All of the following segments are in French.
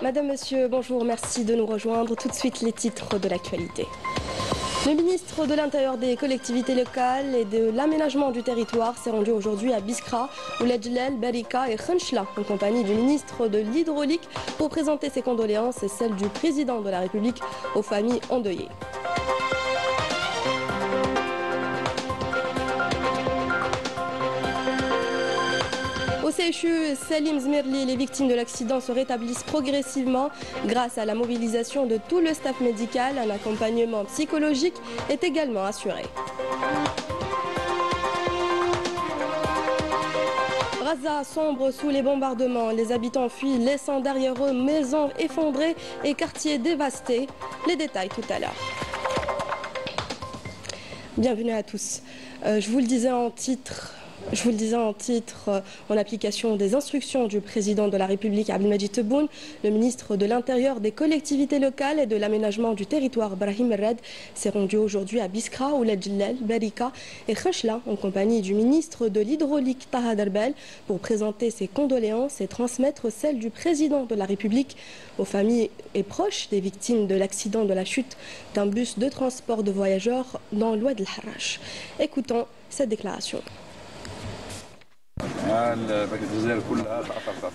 Madame, Monsieur, bonjour, merci de nous rejoindre. Tout de suite les titres de l'actualité. Le ministre de l'Intérieur, des collectivités locales et de l'aménagement du territoire s'est rendu aujourd'hui à Biskra, Ouled Djellal, Barika et Khenchela, en compagnie du ministre de l'Hydraulique, pour présenter ses condoléances et celles du président de la République aux familles endeuillées. Au CHU Salim Zmirli, les victimes de l'accident se rétablissent progressivement grâce à la mobilisation de tout le staff médical. Un accompagnement psychologique est également assuré. Gaza sombre sous les bombardements. Les habitants fuient, laissant derrière eux maisons effondrées et quartiers dévastés. Les détails tout à l'heure. Bienvenue à tous. Je vous le disais en titre, en application des instructions du président de la République Abdelmadjid Tebboune, le ministre de l'Intérieur, des collectivités locales et de l'aménagement du territoire Brahim Red s'est rendu aujourd'hui à Biskra, Ouled Djellal, Barika et Khenchela en compagnie du ministre de l'Hydraulique Taha Derbel pour présenter ses condoléances et transmettre celles du président de la République aux familles et proches des victimes de l'accident de la chute d'un bus de transport de voyageurs dans l'Oued El Harrach. Écoutons cette déclaration.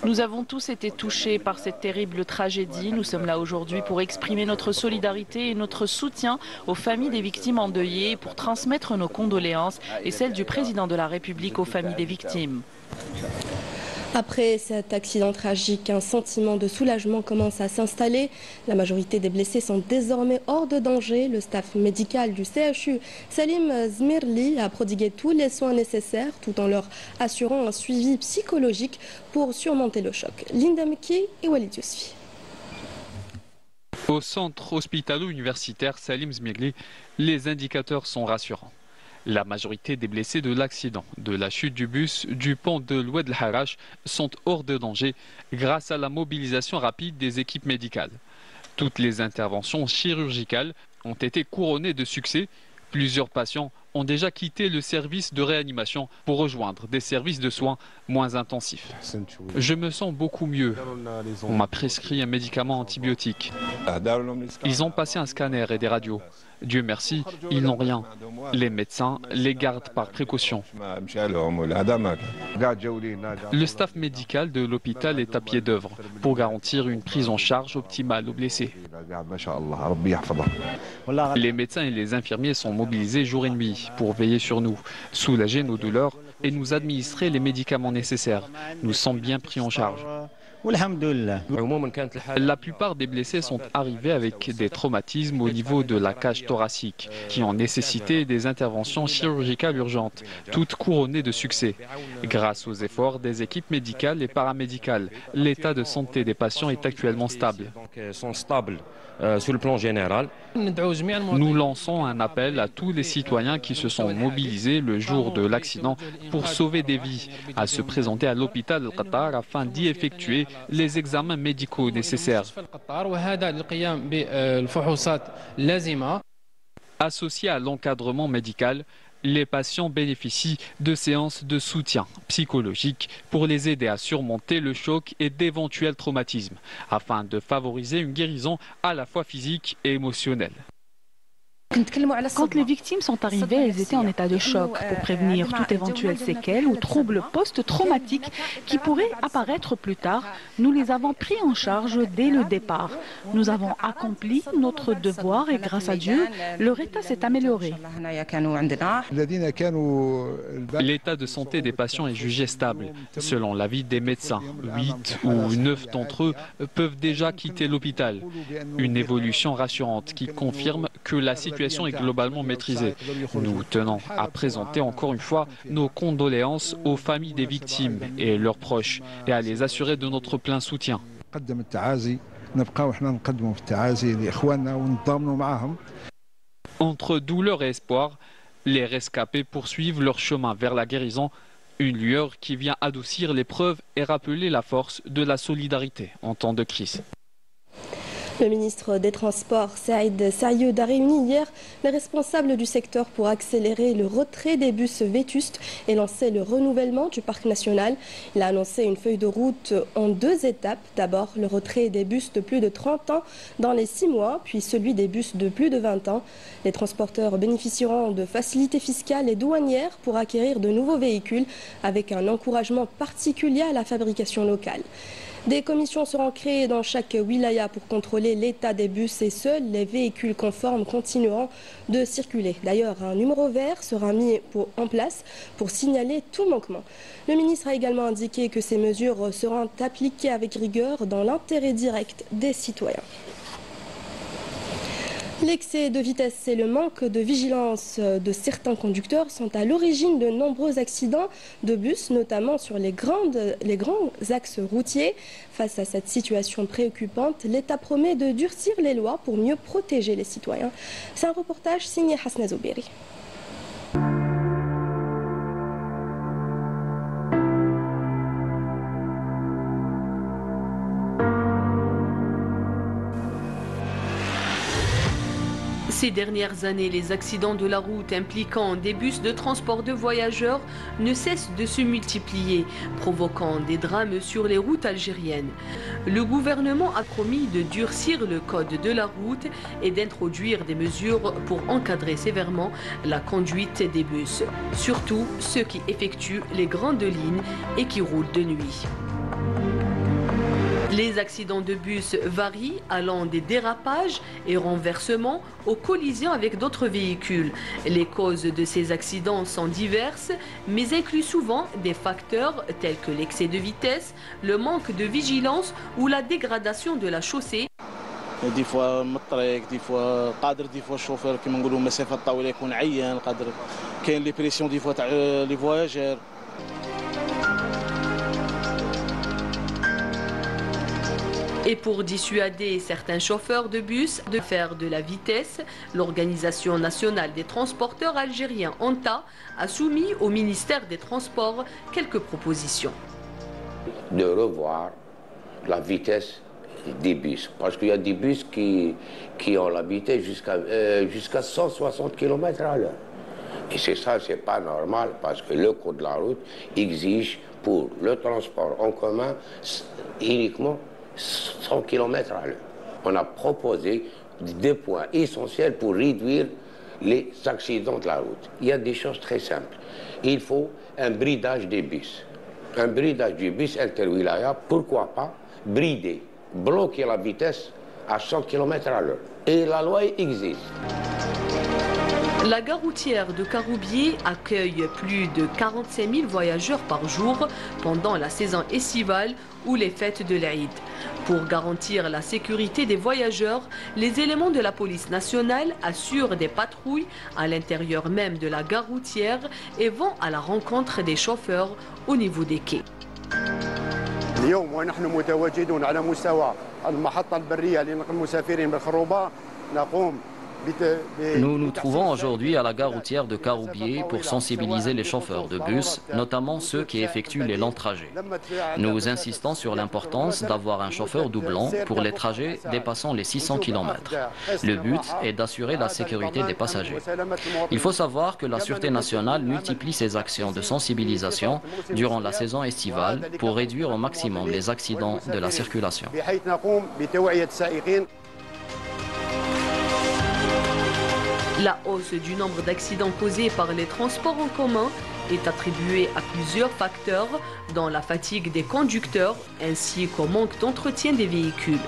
Nous avons tous été touchés par cette terrible tragédie. Nous sommes là aujourd'hui pour exprimer notre solidarité et notre soutien aux familles des victimes endeuillées, pour transmettre nos condoléances et celles du président de la République aux familles des victimes. Après cet accident tragique, un sentiment de soulagement commence à s'installer. La majorité des blessés sont désormais hors de danger. Le staff médical du CHU Salim Zmirli a prodigué tous les soins nécessaires tout en leur assurant un suivi psychologique pour surmonter le choc. Linda Meki et Walid Yousfi. Au centre hospitalo-universitaire Salim Zmirli, les indicateurs sont rassurants. La majorité des blessés de l'accident, de la chute du bus, du pont de l'Oued El Harrach sont hors de danger grâce à la mobilisation rapide des équipes médicales. Toutes les interventions chirurgicales ont été couronnées de succès. Plusieurs patients ont déjà quitté le service de réanimation pour rejoindre des services de soins moins intensifs. Je me sens beaucoup mieux. On m'a prescrit un médicament antibiotique. Ils ont passé un scanner et des radios. Dieu merci, ils n'ont rien. Les médecins les gardent par précaution. Le staff médical de l'hôpital est à pied d'œuvre pour garantir une prise en charge optimale aux blessés. Les médecins et les infirmiers sont mobilisés jour et nuit pour veiller sur nous, soulager nos douleurs et nous administrer les médicaments nécessaires. Nous sommes bien pris en charge. La plupart des blessés sont arrivés avec des traumatismes au niveau de la cage thoracique qui ont nécessité des interventions chirurgicales urgentes, toutes couronnées de succès. Grâce aux efforts des équipes médicales et paramédicales, l'état de santé des patients est actuellement stable. Sur le plan général, nous lançons un appel à tous les citoyens qui se sont mobilisés le jour de l'accident pour sauver des vies, à se présenter à l'hôpital Al-Qatar afin d'y effectuer les examens médicaux nécessaires. Associés à l'encadrement médical, les patients bénéficient de séances de soutien psychologique pour les aider à surmonter le choc et d'éventuels traumatismes, afin de favoriser une guérison à la fois physique et émotionnelle. Quand les victimes sont arrivées, elles étaient en état de choc pour prévenir toute éventuelle séquelle ou trouble post-traumatique qui pourrait apparaître plus tard. Nous les avons pris en charge dès le départ. Nous avons accompli notre devoir et grâce à Dieu, leur état s'est amélioré. L'état de santé des patients est jugé stable. Selon l'avis des médecins, 8 ou 9 d'entre eux peuvent déjà quitter l'hôpital. Une évolution rassurante qui confirme que la situation est globalement maîtrisée. Nous tenons à présenter encore une fois nos condoléances aux familles des victimes et leurs proches et à les assurer de notre plein soutien. Entre douleur et espoir, les rescapés poursuivent leur chemin vers la guérison, une lueur qui vient adoucir l'épreuve et rappeler la force de la solidarité en temps de crise. Le ministre des Transports, Saïd Saïed, a réuni hier les responsables du secteur pour accélérer le retrait des bus vétustes et lancer le renouvellement du parc national. Il a annoncé une feuille de route en 2 étapes. D'abord, le retrait des bus de plus de 30 ans dans les 6 mois, puis celui des bus de plus de 20 ans. Les transporteurs bénéficieront de facilités fiscales et douanières pour acquérir de nouveaux véhicules avec un encouragement particulier à la fabrication locale. Des commissions seront créées dans chaque wilaya pour contrôler l'état des bus et seuls les véhicules conformes continueront de circuler. D'ailleurs, un numéro vert sera mis en place pour signaler tout manquement. Le ministre a également indiqué que ces mesures seront appliquées avec rigueur dans l'intérêt direct des citoyens. L'excès de vitesse et le manque de vigilance de certains conducteurs sont à l'origine de nombreux accidents de bus, notamment sur les grands axes routiers. Face à cette situation préoccupante, l'État promet de durcir les lois pour mieux protéger les citoyens. C'est un reportage signé Hasna Zouberi. Ces dernières années, les accidents de la route impliquant des bus de transport de voyageurs ne cessent de se multiplier, provoquant des drames sur les routes algériennes. Le gouvernement a promis de durcir le code de la route et d'introduire des mesures pour encadrer sévèrement la conduite des bus, surtout ceux qui effectuent les grandes lignes et qui roulent de nuit. Les accidents de bus varient, allant des dérapages et renversements aux collisions avec d'autres véhicules. Les causes de ces accidents sont diverses, mais incluent souvent des facteurs tels que l'excès de vitesse, le manque de vigilance ou la dégradation de la chaussée. دي فوا من الطريق دي فوا قادر دي فوا الشوفير كيما نقولوا مسافات طويله يكون عيان قادر كاين لي بريسيون دي فوا تاع لي فواياجور. Et pour dissuader certains chauffeurs de bus de faire de la vitesse, l'Organisation nationale des transporteurs algériens, ONTA, a soumis au ministère des Transports quelques propositions. De revoir la vitesse des bus, parce qu'il y a des bus qui ont la vitesse jusqu'à 160 km/h. Et c'est ça, c'est pas normal, parce que le code de la route exige pour le transport en commun uniquement 100 km/h. On a proposé des points essentiels pour réduire les accidents de la route. Il y a des choses très simples. Il faut un bridage des bus. Un bridage du bus interwilaya, pourquoi pas brider, bloquer la vitesse à 100 km/h. Et la loi existe. La gare routière de Caroubier accueille plus de 45 000 voyageurs par jour pendant la saison estivale ou les fêtes de l'Aïd. Pour garantir la sécurité des voyageurs, les éléments de la police nationale assurent des patrouilles à l'intérieur même de la gare routière et vont à la rencontre des chauffeurs au niveau des quais. اليوم ونحن متواجدون على مستوى المحطة البرية لنقل المسافرين بالخروبة نقوم. Nous nous trouvons aujourd'hui à la gare routière de Caroubier pour sensibiliser les chauffeurs de bus, notamment ceux qui effectuent les longs trajets. Nous insistons sur l'importance d'avoir un chauffeur doublant pour les trajets dépassant les 600 km. Le but est d'assurer la sécurité des passagers. Il faut savoir que la Sûreté nationale multiplie ses actions de sensibilisation durant la saison estivale pour réduire au maximum les accidents de la circulation. La hausse du nombre d'accidents causés par les transports en commun est attribuée à plusieurs facteurs, dont la fatigue des conducteurs ainsi qu'au manque d'entretien des véhicules.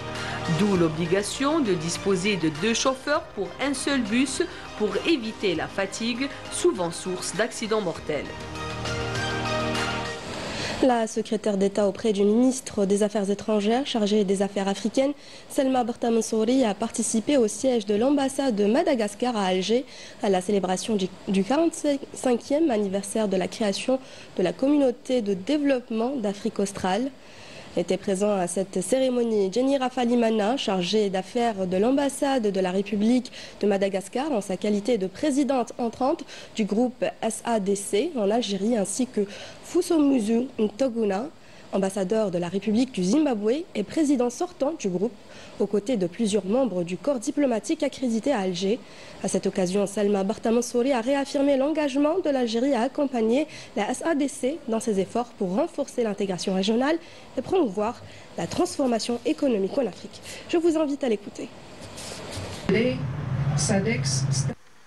D'où l'obligation de disposer de 2 chauffeurs pour un seul bus pour éviter la fatigue, souvent source d'accidents mortels. La secrétaire d'État auprès du ministre des Affaires étrangères chargée des affaires africaines, Selma Berta Mansouri, a participé au siège de l'ambassade de Madagascar à Alger à la célébration du 45e anniversaire de la création de la communauté de développement d'Afrique australe. Était présent à cette cérémonie Jenny Rafalimana, chargée d'affaires de l'ambassade de la République de Madagascar en sa qualité de présidente entrante du groupe SADC en Algérie, ainsi que Fusomuzu Ntoguna, ambassadeur de la République du Zimbabwe et président sortant du groupe, aux côtés de plusieurs membres du corps diplomatique accrédité à Alger. À cette occasion, Salma Barta-Mansouri a réaffirmé l'engagement de l'Algérie à accompagner la SADC dans ses efforts pour renforcer l'intégration régionale et promouvoir la transformation économique en Afrique. Je vous invite à l'écouter.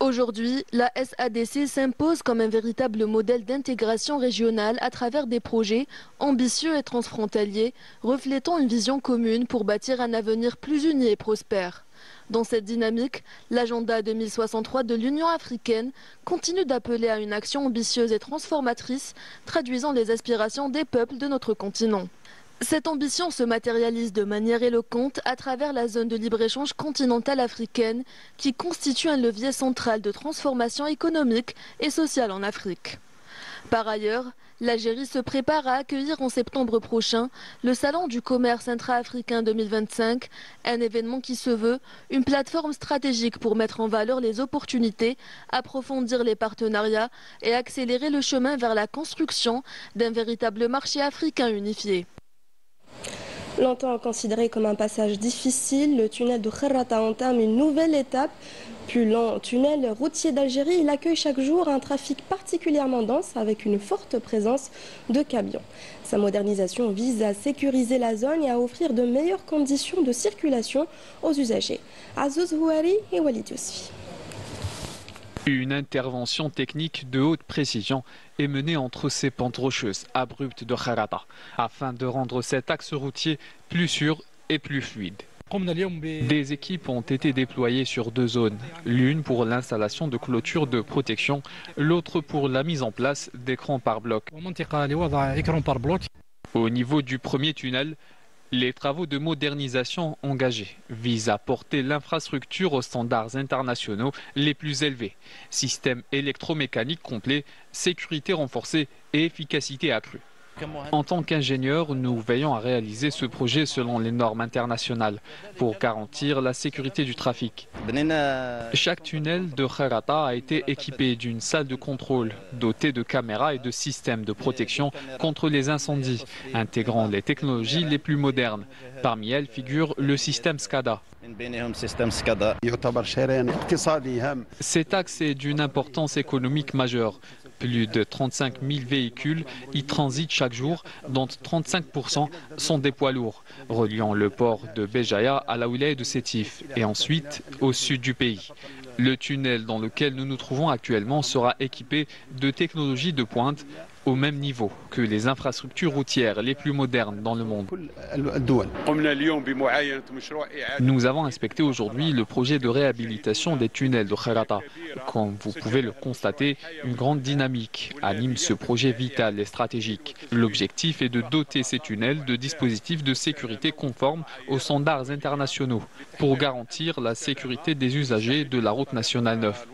Aujourd'hui, la SADC s'impose comme un véritable modèle d'intégration régionale à travers des projets ambitieux et transfrontaliers, reflétant une vision commune pour bâtir un avenir plus uni et prospère. Dans cette dynamique, l'agenda 2063 de l'Union africaine continue d'appeler à une action ambitieuse et transformatrice, traduisant les aspirations des peuples de notre continent. Cette ambition se matérialise de manière éloquente à travers la zone de libre-échange continentale africaine qui constitue un levier central de transformation économique et sociale en Afrique. Par ailleurs, l'Algérie se prépare à accueillir en septembre prochain le Salon du commerce intra-africain 2025, un événement qui se veut une plateforme stratégique pour mettre en valeur les opportunités, approfondir les partenariats et accélérer le chemin vers la construction d'un véritable marché africain unifié. Longtemps considéré comme un passage difficile, le tunnel de Kharrata entame une nouvelle étape. Plus long tunnel routier d'Algérie, il accueille chaque jour un trafic particulièrement dense avec une forte présence de camions. Sa modernisation vise à sécuriser la zone et à offrir de meilleures conditions de circulation aux usagers. Azouz Houari et Walid Yousfi. Une intervention technique de haute précision est menée entre ces pentes rocheuses abruptes de Kharrata afin de rendre cet axe routier plus sûr et plus fluide. Des équipes ont été déployées sur deux zones, l'une pour l'installation de clôtures de protection, l'autre pour la mise en place d'écrans par bloc. Au niveau du premier tunnel, les travaux de modernisation engagés visent à porter l'infrastructure aux standards internationaux les plus élevés. Système électromécanique complet, sécurité renforcée et efficacité accrue. En tant qu'ingénieurs, nous veillons à réaliser ce projet selon les normes internationales pour garantir la sécurité du trafic. Chaque tunnel de Kharrata a été équipé d'une salle de contrôle dotée de caméras et de systèmes de protection contre les incendies, intégrant les technologies les plus modernes. Parmi elles figure le système SCADA. Cet axe est d'une importance économique majeure. Plus de 35 000 véhicules y transitent chaque jour, dont 35% sont des poids lourds, reliant le port de Béjaïa à la wilaya de Sétif et ensuite au sud du pays. Le tunnel dans lequel nous nous trouvons actuellement sera équipé de technologies de pointe au même niveau que les infrastructures routières les plus modernes dans le monde. Nous avons inspecté aujourd'hui le projet de réhabilitation des tunnels de Kharrata. Comme vous pouvez le constater, une grande dynamique anime ce projet vital et stratégique. L'objectif est de doter ces tunnels de dispositifs de sécurité conformes aux standards internationaux pour garantir la sécurité des usagers de la route nationale 9.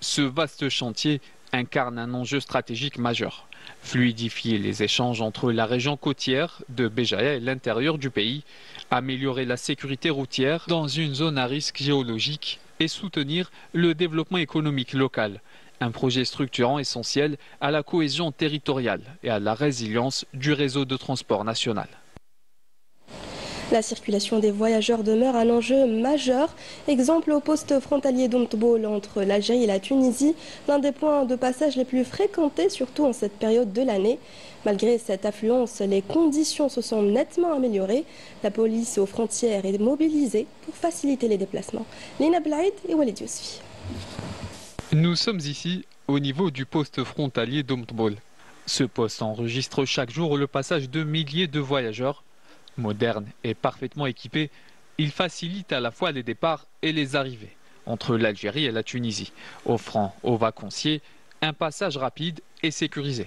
Ce vaste chantier incarne un enjeu stratégique majeur. Fluidifier les échanges entre la région côtière de Béjaïa et l'intérieur du pays, améliorer la sécurité routière dans une zone à risque géologique et soutenir le développement économique local. Un projet structurant essentiel à la cohésion territoriale et à la résilience du réseau de transport national. La circulation des voyageurs demeure un enjeu majeur. Exemple au poste frontalier d'Ontbol entre l'Algérie et la Tunisie, l'un des points de passage les plus fréquentés, surtout en cette période de l'année. Malgré cette affluence, les conditions se sont nettement améliorées. La police aux frontières est mobilisée pour faciliter les déplacements. Lina Blaïd et Walid Yousfi. Nous sommes ici au niveau du poste frontalier d'Ontbol. Ce poste enregistre chaque jour le passage de milliers de voyageurs. Moderne et parfaitement équipé, il facilite à la fois les départs et les arrivées entre l'Algérie et la Tunisie, offrant aux vacanciers un passage rapide et sécurisé.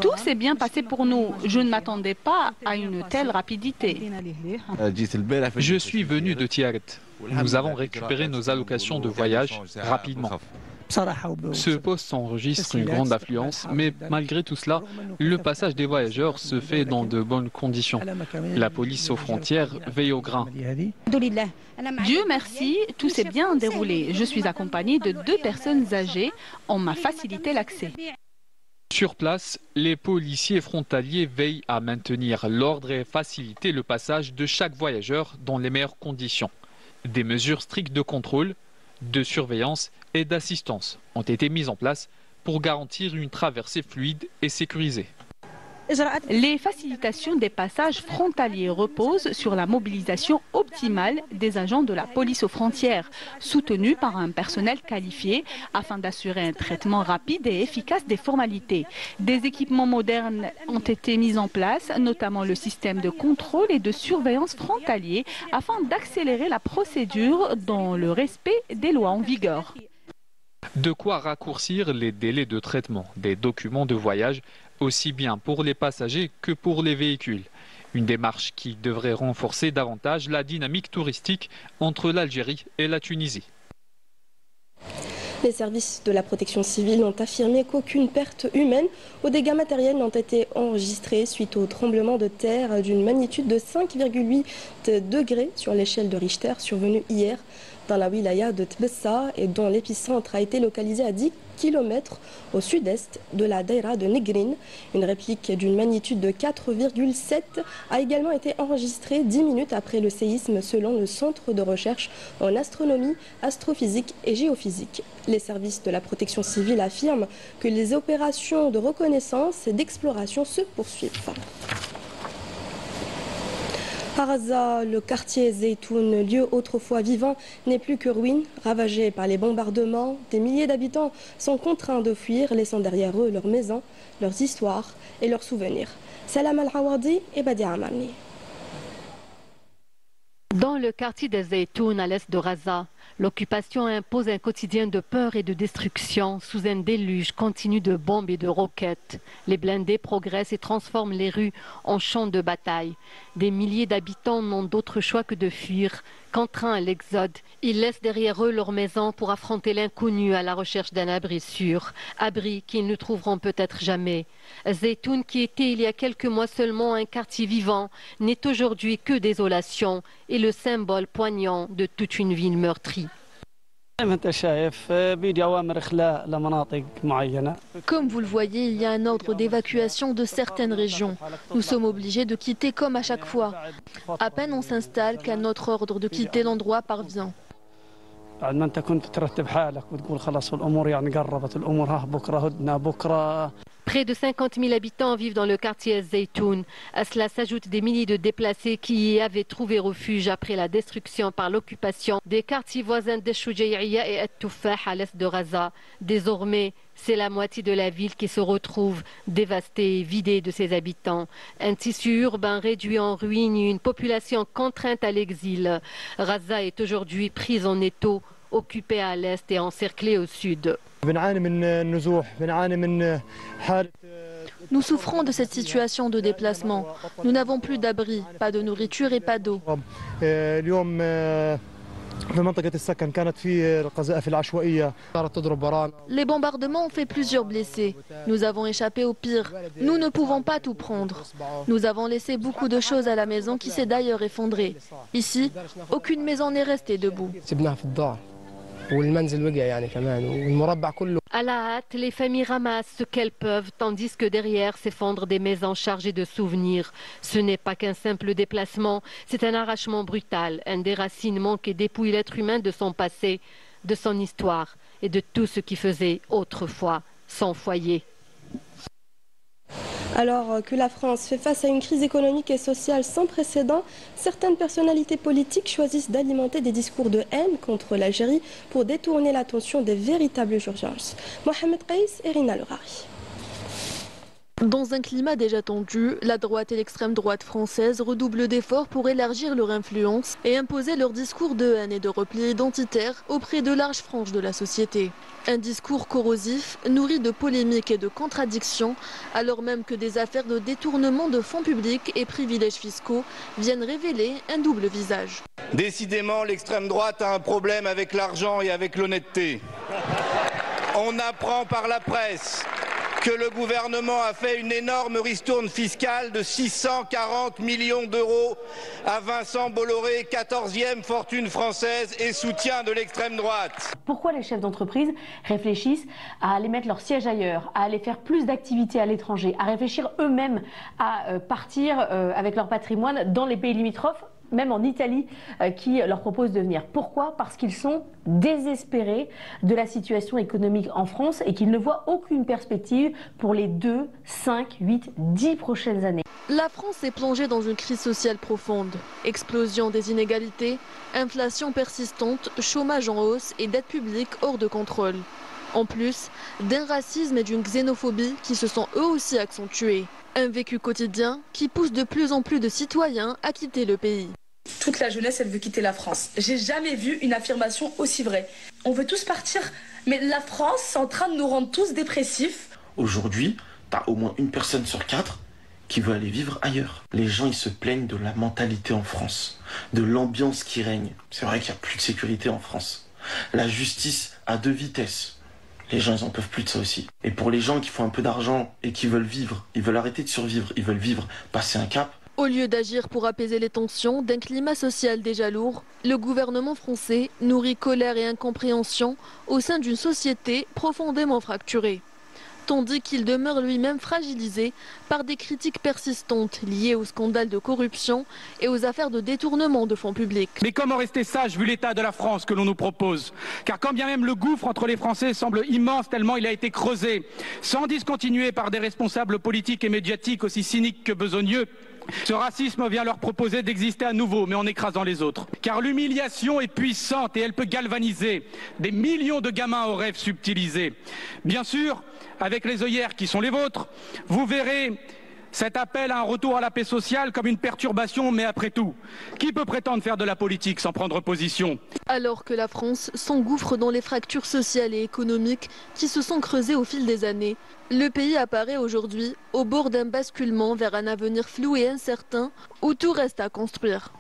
Tout s'est bien passé pour nous. Je ne m'attendais pas à une telle rapidité. Je suis venu de Tiaret. Nous avons récupéré nos allocations de voyage rapidement. Ce poste enregistre une grande affluence, mais malgré tout cela, le passage des voyageurs se fait dans de bonnes conditions. La police aux frontières veille au grain. Dieu merci, tout s'est bien déroulé. Je suis accompagnée de 2 personnes âgées. On m'a facilité l'accès. Sur place, les policiers frontaliers veillent à maintenir l'ordre et faciliter le passage de chaque voyageur dans les meilleures conditions. Des mesures strictes de contrôle, de surveillance et d'assistance ont été mises en place pour garantir une traversée fluide et sécurisée. Les facilitations des passages frontaliers reposent sur la mobilisation optimale des agents de la police aux frontières, soutenus par un personnel qualifié afin d'assurer un traitement rapide et efficace des formalités. Des équipements modernes ont été mis en place, notamment le système de contrôle et de surveillance frontalier, afin d'accélérer la procédure dans le respect des lois en vigueur. De quoi raccourcir les délais de traitement des documents de voyage, aussi bien pour les passagers que pour les véhicules. Une démarche qui devrait renforcer davantage la dynamique touristique entre l'Algérie et la Tunisie. Les services de la protection civile ont affirmé qu'aucune perte humaine ou dégâts matériels n'ont été enregistrés suite au tremblement de terre d'une magnitude de 5,8 degrés sur l'échelle de Richter survenu hier dans la wilaya de Tbessa et dont l'épicentre a été localisé à 10 km au sud-est de la daïra de Negrin. Une réplique d'une magnitude de 4,7 a également été enregistrée 10 minutes après le séisme selon le Centre de recherche en astronomie, astrophysique et géophysique. Les services de la protection civile affirment que les opérations de reconnaissance et d'exploration se poursuivent. À Raza, le quartier Zeytoun, lieu autrefois vivant, n'est plus que ruine. Ravagé par les bombardements, des milliers d'habitants sont contraints de fuir, laissant derrière eux leurs maisons, leurs histoires et leurs souvenirs. Salam al-Hawardi et Badia Amani. Dans le quartier de Zeytoun, à l'est de Raza, l'occupation impose un quotidien de peur et de destruction sous un déluge continu de bombes et de roquettes. Les blindés progressent et transforment les rues en champs de bataille. Des milliers d'habitants n'ont d'autre choix que de fuir, contraints à l'exode. Ils laissent derrière eux leur maison pour affronter l'inconnu à la recherche d'un abri sûr, abri qu'ils ne trouveront peut-être jamais. Zeytoun, qui était il y a quelques mois seulement un quartier vivant, n'est aujourd'hui que désolation et le symbole poignant de toute une ville meurtrie. Comme vous le voyez, il y a un ordre d'évacuation de certaines régions. Nous sommes obligés de quitter comme à chaque fois. À peine on s'installe qu'un autre ordre de quitter l'endroit parvient. Près de 50 000 habitants vivent dans le quartier Zeytoun. À cela s'ajoutent des milliers de déplacés qui y avaient trouvé refuge après la destruction par l'occupation des quartiers voisins d'Eshoujaïa et At-Toufah à l'est de Raza. Désormais, c'est la moitié de la ville qui se retrouve dévastée et vidée de ses habitants. Un tissu urbain réduit en ruine et une population contrainte à l'exil. Raza est aujourd'hui prise en étau, occupée à l'est et encerclée au sud. Nous souffrons de cette situation de déplacement. Nous n'avons plus d'abri, pas de nourriture et pas d'eau. Les bombardements ont fait plusieurs blessés. Nous avons échappé au pire. Nous ne pouvons pas tout prendre. Nous avons laissé beaucoup de choses à la maison qui s'est d'ailleurs effondrée. Ici, aucune maison n'est restée debout. À la hâte, les familles ramassent ce qu'elles peuvent, tandis que derrière s'effondrent des maisons chargées de souvenirs. Ce n'est pas qu'un simple déplacement, c'est un arrachement brutal, un déracinement qui dépouille l'être humain de son passé, de son histoire et de tout ce qui faisait autrefois son foyer. Alors que la France fait face à une crise économique et sociale sans précédent, certaines personnalités politiques choisissent d'alimenter des discours de haine contre l'Algérie pour détourner l'attention des véritables urgences. Mohamed Qaïs et Rina Lerari. Dans un climat déjà tendu, la droite et l'extrême droite française redoublent d'efforts pour élargir leur influence et imposer leur discours de haine et de repli identitaire auprès de larges franges de la société. Un discours corrosif, nourri de polémiques et de contradictions, alors même que des affaires de détournement de fonds publics et privilèges fiscaux viennent révéler un double visage. Décidément, l'extrême droite a un problème avec l'argent et avec l'honnêteté. On apprend par la presse que le gouvernement a fait une énorme ristourne fiscale de 640 millions d'euros à Vincent Bolloré, 14e fortune française et soutien de l'extrême droite. Pourquoi les chefs d'entreprise réfléchissent à aller mettre leur siège ailleurs, à aller faire plus d'activités à l'étranger, à réfléchir eux-mêmes à partir avec leur patrimoine dans les pays limitrophes, même en Italie, qui leur propose de venir. Pourquoi? Parce qu'ils sont désespérés de la situation économique en France et qu'ils ne voient aucune perspective pour les 2, 5, 8, 10 prochaines années. La France est plongée dans une crise sociale profonde. Explosion des inégalités, inflation persistante, chômage en hausse et dette publique hors de contrôle. En plus, d'un racisme et d'une xénophobie qui se sont eux aussi accentués. Un vécu quotidien qui pousse de plus en plus de citoyens à quitter le pays. Toute la jeunesse, elle veut quitter la France. J'ai jamais vu une affirmation aussi vraie. On veut tous partir, mais la France est en train de nous rendre tous dépressifs. Aujourd'hui, t'as au moins une personne sur 4 qui veut aller vivre ailleurs. Les gens, ils se plaignent de la mentalité en France, de l'ambiance qui règne. C'est vrai qu'il n'y a plus de sécurité en France. La justice à 2 vitesses. Les gens, ils en peuvent plus de ça aussi. Et pour les gens qui font un peu d'argent et qui veulent vivre, ils veulent arrêter de survivre, ils veulent vivre, passer un cap. Au lieu d'agir pour apaiser les tensions d'un climat social déjà lourd, le gouvernement français nourrit colère et incompréhension au sein d'une société profondément fracturée. Tandis qu'il demeure lui-même fragilisé par des critiques persistantes liées au scandale de corruption et aux affaires de détournement de fonds publics. Mais comment rester sage vu l'état de la France que l'on nous propose? Car quand bien même le gouffre entre les Français semble immense tellement il a été creusé, sans discontinuer par des responsables politiques et médiatiques aussi cyniques que besogneux, ce racisme vient leur proposer d'exister à nouveau, mais en écrasant les autres. Car l'humiliation est puissante et elle peut galvaniser des millions de gamins aux rêves subtilisés. Bien sûr, avec les œillères qui sont les vôtres, vous verrez cet appel à un retour à la paix sociale comme une perturbation, mais après tout, qui peut prétendre faire de la politique sans prendre position? Alors que la France s'engouffre dans les fractures sociales et économiques qui se sont creusées au fil des années, le pays apparaît aujourd'hui au bord d'un basculement vers un avenir flou et incertain où tout reste à construire.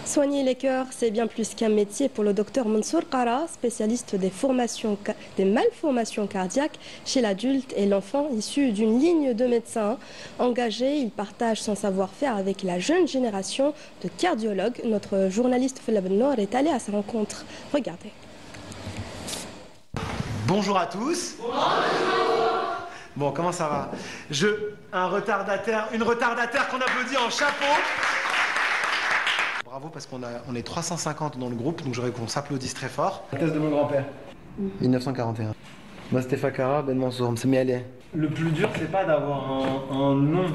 Soigner les cœurs, c'est bien plus qu'un métier pour le docteur Mansour Qara, spécialiste des malformations cardiaques chez l'adulte et l'enfant, issu d'une ligne de médecins engagés. Il partage son savoir-faire avec la jeune génération de cardiologues. Notre journaliste Philippe Nord est allé à sa rencontre. Regardez. Bonjour à tous. Bonjour. Bon, comment ça va? Une retardataire qu'on applaudit en chapeau. Bravo, parce qu'on est 350 dans le groupe, donc j'aurais qu'on s'applaudisse très fort. La thèse de mon grand-père. 1941. Mostefa Kara Ben Mansour, Msemialé. Le plus dur, c'est pas d'avoir un nom,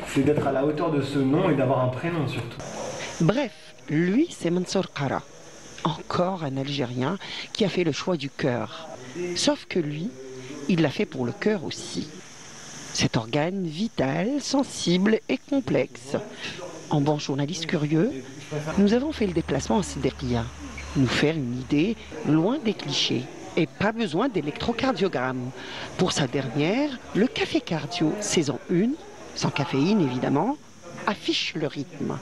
c'est d'être à la hauteur de ce nom et d'avoir un prénom surtout. Bref, lui, c'est Mansour Qara. Encore un Algérien qui a fait le choix du cœur. Sauf que lui, il l'a fait pour le cœur aussi. Cet organe vital, sensible et complexe. En bon journaliste curieux, nous avons fait le déplacement à Sideria, nous faire une idée loin des clichés. Et pas besoin d'électrocardiogramme. Pour sa dernière, le Café Cardio, saison 1, sans caféine évidemment, affiche le rythme.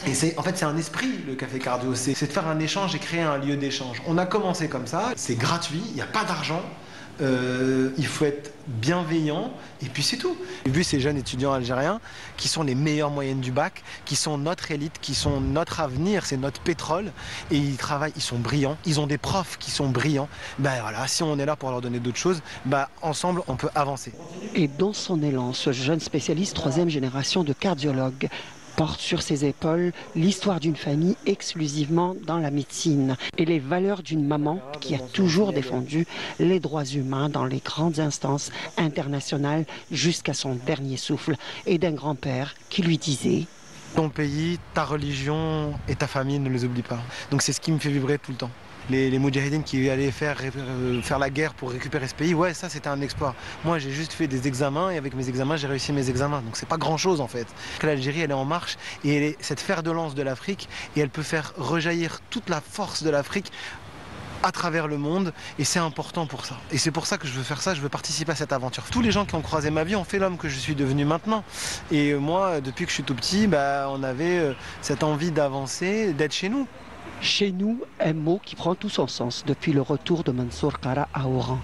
Et en fait, c'est un esprit, le Café Cardio, c'est de faire un échange et créer un lieu d'échange. On a commencé comme ça, c'est gratuit, il n'y a pas d'argent. Il faut être bienveillant et puis c'est tout. J'ai vu ces jeunes étudiants algériens qui sont les meilleures moyennes du bac, qui sont notre élite, qui sont notre avenir, c'est notre pétrole et ils travaillent, ils sont brillants, ils ont des profs qui sont brillants. Ben voilà, si on est là pour leur donner d'autres choses, ben ensemble on peut avancer. Et dans son élan, ce jeune spécialiste 3e génération de cardiologue porte sur ses épaules l'histoire d'une famille exclusivement dans la médecine et les valeurs d'une maman qui a toujours défendu les droits humains dans les grandes instances internationales jusqu'à son dernier souffle et d'un grand-père qui lui disait « Ton pays, ta religion et ta famille, ne les oublie pas ». Donc c'est ce qui me fait vibrer tout le temps. Les moudjahidines qui allaient faire la guerre pour récupérer ce pays, ouais, ça c'était un exploit. Moi j'ai juste fait des examens et avec mes examens j'ai réussi mes examens. Donc c'est pas grand chose en fait. L'Algérie elle est en marche et elle est cette fer de lance de l'Afrique et elle peut faire rejaillir toute la force de l'Afrique à travers le monde et c'est important pour ça. Et c'est pour ça que je veux faire ça, je veux participer à cette aventure. Tous les gens qui ont croisé ma vie ont fait l'homme que je suis devenu maintenant. Et moi, depuis que je suis tout petit, on avait cette envie d'avancer, d'être chez nous. Chez nous, un mot qui prend tout son sens depuis le retour de Mansour Qara à Oran.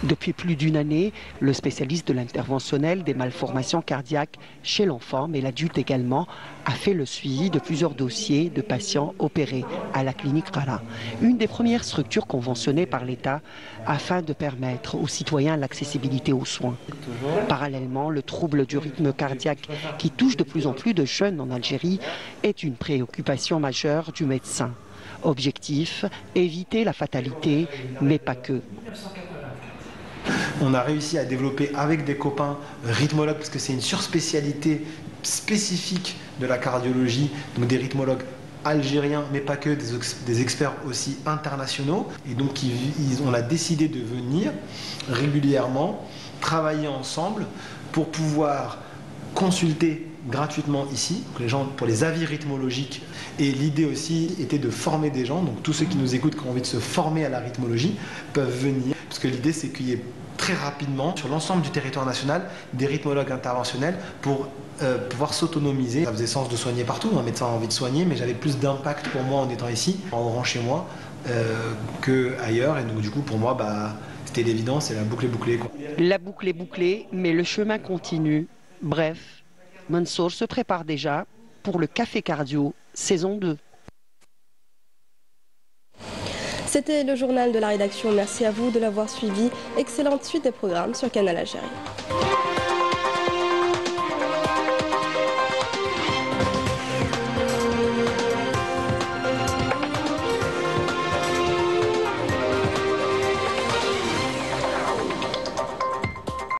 Depuis plus d'une année, le spécialiste de l'interventionnel des malformations cardiaques chez l'enfant, mais l'adulte également, a fait le suivi de plusieurs dossiers de patients opérés à la clinique Qara, une des premières structures conventionnées par l'État afin de permettre aux citoyens l'accessibilité aux soins. Parallèlement, le trouble du rythme cardiaque qui touche de plus en plus de jeunes en Algérie est une préoccupation majeure du médecin. Objectif, éviter la fatalité, mais pas que. On a réussi à développer avec des copains rythmologues, parce que c'est une surspécialité spécifique de la cardiologie, donc des rythmologues algériens, mais pas que, des experts aussi internationaux. Et donc on a décidé de venir régulièrement travailler ensemble pour pouvoir consulter gratuitement ici, pour les avis rythmologiques. Et l'idée aussi était de former des gens, donc tous ceux qui nous écoutent, qui ont envie de se former à la rythmologie, peuvent venir. Parce que l'idée, c'est qu'il y ait très rapidement, sur l'ensemble du territoire national, des rythmologues interventionnels pour pouvoir s'autonomiser. Ça faisait sens de soigner partout, un médecin a envie de soigner, mais j'avais plus d'impact pour moi en étant ici, en Oran chez moi, qu'ailleurs. Et donc du coup, pour moi, c'était l'évidence, et la boucle est bouclée, quoi. La boucle est bouclée, mais le chemin continue. Bref, Mansour se prépare déjà pour le Café Cardio, saison 2. C'était le journal de la rédaction. Merci à vous de l'avoir suivi. Excellente suite des programmes sur Canal Algérie.